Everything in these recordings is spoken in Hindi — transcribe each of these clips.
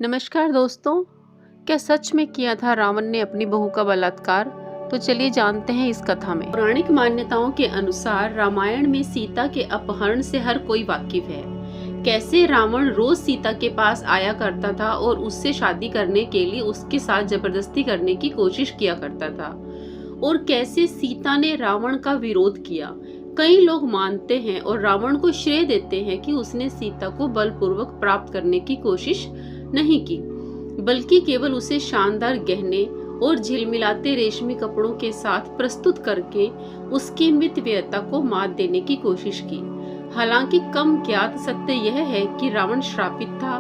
नमस्कार दोस्तों। क्या सच में किया था रावण ने अपनी बहू का बलात्कार? तो चलिए जानते हैं इस कथा में। पौराणिक मान्यताओं के अनुसार रामायण में सीता के अपहरण से हर कोई वाकिफ है। कैसे रावण रोज सीता के पास आया करता था और उससे शादी करने के लिए उसके साथ जबरदस्ती करने की कोशिश किया करता था, और कैसे सीता ने रावण का विरोध किया। कई लोग मानते हैं और रावण को श्रेय देते हैं कि उसने सीता को बलपूर्वक प्राप्त करने की कोशिश नहीं की, बल्कि केवल उसे शानदार गहने और झिलमिलाते रेशमी कपड़ों के साथ प्रस्तुत करके उसकी मितव्ययता को मात देने की कोशिश की। हालांकि कम ज्ञात सत्य यह है कि रावण श्रापित था।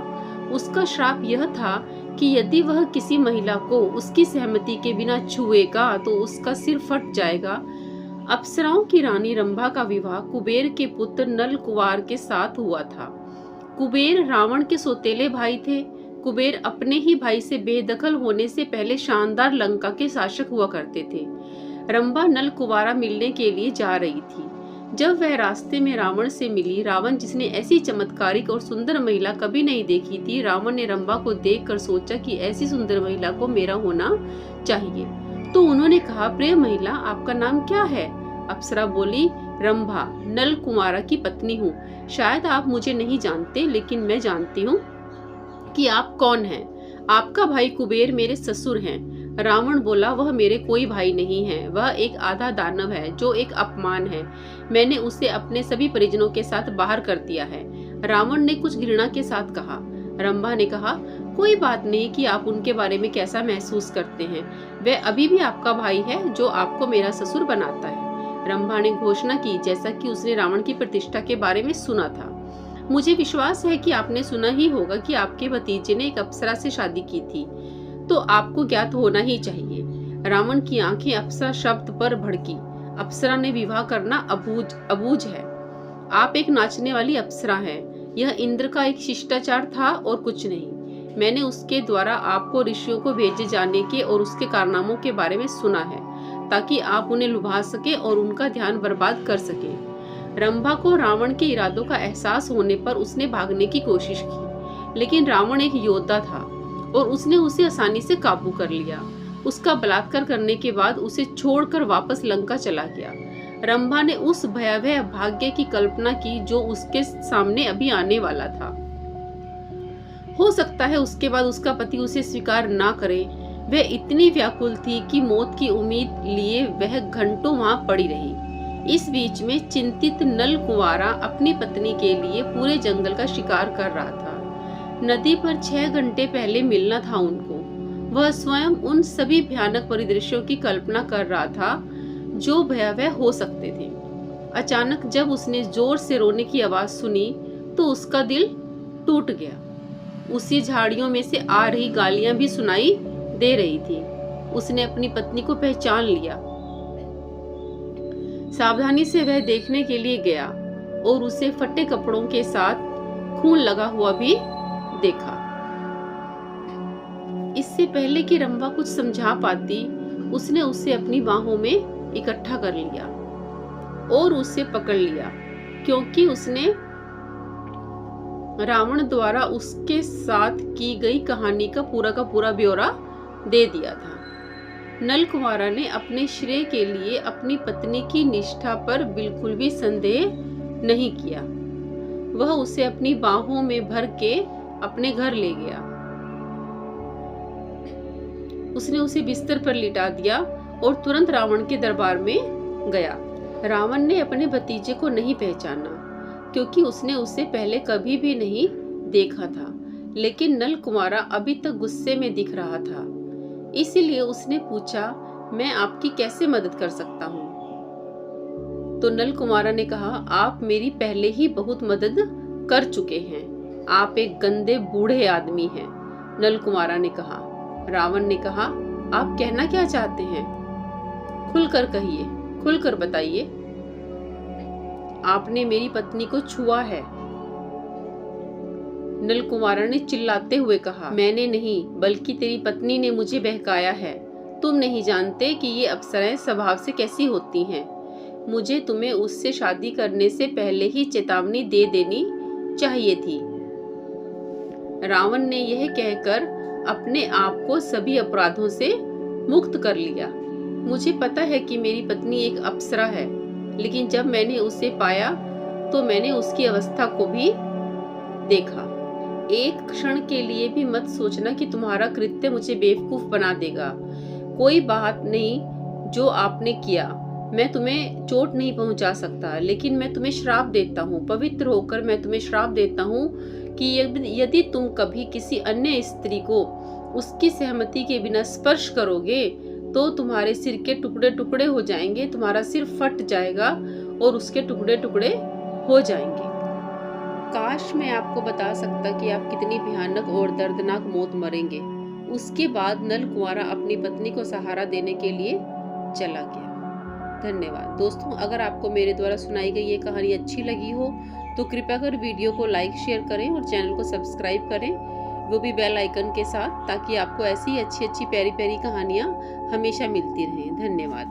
उसका श्राप यह था कि यदि वह किसी महिला को उसकी सहमति के बिना छुएगा तो उसका सिर फट जाएगा। अप्सराओं की रानी रंभा का विवाह कुबेर के पुत्र नल कुमार के साथ हुआ था। कुबेर रावण के सौतेले भाई थे। कुबेर अपने ही भाई से बेदखल होने से पहले शानदार लंका के शासक हुआ करते थे। रंभा नल कुमारा मिलने के लिए जा रही थी। जब वह रास्ते में रावण से मिली, रावण जिसने ऐसी चमत्कारिक और सुंदर महिला कभी नहीं देखी थी, रावण ने रंभा को देखकर सोचा कि ऐसी सुंदर महिला को मेरा होना चाहिए। तो उन्होंने कहा, प्रिय महिला, आपका नाम क्या है? अप्सरा बोली, रंभा, नल कुमारा की पत्नी हूँ। शायद आप मुझे नहीं जानते, लेकिन मैं जानती हूँ कि आप कौन हैं। आपका भाई कुबेर मेरे ससुर हैं। रावण बोला, वह मेरे कोई भाई नहीं है, वह एक आधा दानव है जो एक अपमान है। मैंने उसे अपने सभी परिजनों के साथ बाहर कर दिया है। रावण ने कुछ घृणा के साथ कहा। रंभा ने कहा, कोई बात नहीं कि आप उनके बारे में कैसा महसूस करते हैं, वह अभी भी आपका भाई है जो आपको मेरा ससुर बनाता है। रंभा ने घोषणा की, जैसा कि उसने रावण की प्रतिष्ठा के बारे में सुना था। मुझे विश्वास है कि आपने सुना ही होगा कि आपके भतीजे ने एक अप्सरा से शादी की थी, तो आपको ज्ञात होना ही चाहिए। रावण की आंखें अप्सरा शब्द पर भड़की। अप्सरा ने विवाह करना अबूझ है। आप एक नाचने वाली अप्सरा हैं। यह इंद्र का एक शिष्टाचार था और कुछ नहीं। मैंने उसके द्वारा आपको ऋषियों को भेजे जाने के और उसके कारनामों के बारे में सुना है, ताकि आप उन्हें लुभा सके और उनका ध्यान बर्बाद कर सके। रंभा को रावण के इरादों का एहसास होने पर उसने भागने की कोशिश की, लेकिन रावण एक योद्धा था और उसने उसे आसानी से काबू कर लिया। उसका बलात्कार करने के बाद उसे छोड़कर वापस लंका चला गया। रंभा ने उस भयावह भाग्य की कल्पना की जो उसके सामने अभी आने वाला था। हो सकता है उसके बाद उसका पति उसे स्वीकार ना करे। वह इतनी व्याकुल थी कि मौत की उम्मीद लिए वह घंटों वहां पड़ी रही। इस बीच में चिंतित नल कुंवारा अपनी पत्नी के लिए पूरे जंगल का शिकार कर रहा था। नदी पर 6 घंटे पहले मिलना था उनको। वह स्वयं उन सभी भयानक परिदृश्यों की कल्पना कर रहा था जो भयावह हो सकते थे। अचानक जब उसने जोर से रोने की आवाज सुनी तो उसका दिल टूट गया। उसी झाड़ियों में से आ रही गालियां भी सुनाई दे रही थी। उसने अपनी पत्नी को पहचान लिया। सावधानी से वह देखने के लिए गया और उसे फटे कपड़ों के साथ खून लगा हुआ भी देखा। इससे पहले कि रंभा कुछ समझा पाती, उसने उसे अपनी बाहों में इकट्ठा कर लिया और उसे पकड़ लिया, क्योंकि उसने रावण द्वारा उसके साथ की गई कहानी का पूरा ब्यौरा दे दिया था। नल कुमारा ने अपने श्रेय के लिए अपनी पत्नी की निष्ठा पर बिल्कुल भी संदेह नहीं किया। वह उसे अपनी बाहों में भर के अपने घर ले गया। उसने उसे बिस्तर पर लिटा दिया और तुरंत रावण के दरबार में गया। रावण ने अपने भतीजे को नहीं पहचाना, क्योंकि उसने उसे पहले कभी भी नहीं देखा था, लेकिन नल कुमारा अभी तक गुस्से में दिख रहा था। इसलिए उसने पूछा, मैं आपकी कैसे मदद कर सकता हूँ? तो नल कुमारा ने कहा, आप मेरी पहले ही बहुत मदद कर चुके हैं। आप एक गंदे बूढ़े आदमी हैं। नल कुमारा ने कहा। रावण ने कहा, आप कहना क्या चाहते हैं? खुलकर कहिए, खुलकर बताइए। आपने मेरी पत्नी को छुआ है। नल कुमारा ने चिल्लाते हुए कहा, मैंने नहीं, बल्कि तेरी पत्नी ने मुझे बहकाया है। तुम नहीं जानते कि ये अप्सराएं स्वभाव से कैसी होती हैं। मुझे तुम्हें उससे शादी करने से पहले ही चेतावनी दे देनी चाहिए थी। रावण ने यह कहकर अपने आप को सभी अपराधों से मुक्त कर लिया। मुझे पता है कि मेरी पत्नी एक अप्सरा है, लेकिन जब मैंने उसे पाया तो मैंने उसकी अवस्था को भी देखा। एक क्षण के लिए भी मत सोचना कि तुम्हारा कृत्य मुझे बेवकूफ बना देगा। कोई बात नहीं जो आपने किया, मैं तुम्हें चोट नहीं पहुंचा सकता, लेकिन मैं तुम्हें श्राप देता हूँ। पवित्र होकर मैं तुम्हें श्राप देता हूँ कि यदि तुम कभी किसी अन्य स्त्री को उसकी सहमति के बिना स्पर्श करोगे तो तुम्हारे सिर के टुकड़े टुकड़े हो जाएंगे, तुम्हारा सिर फट जाएगा और उसके टुकड़े टुकड़े हो जाएंगे। काश मैं आपको बता सकता कि आप कितनी भयानक और दर्दनाक मौत मरेंगे। उसके बाद नल कुंवारा अपनी पत्नी को सहारा देने के लिए चला गया। धन्यवाद दोस्तों। अगर आपको मेरे द्वारा सुनाई गई ये कहानी अच्छी लगी हो तो कृपया कर वीडियो को लाइक शेयर करें और चैनल को सब्सक्राइब करें, वो भी बेल आइकन के साथ, ताकि आपको ऐसी अच्छी अच्छी प्यारी प्यारी कहानियाँ हमेशा मिलती रहें। धन्यवाद।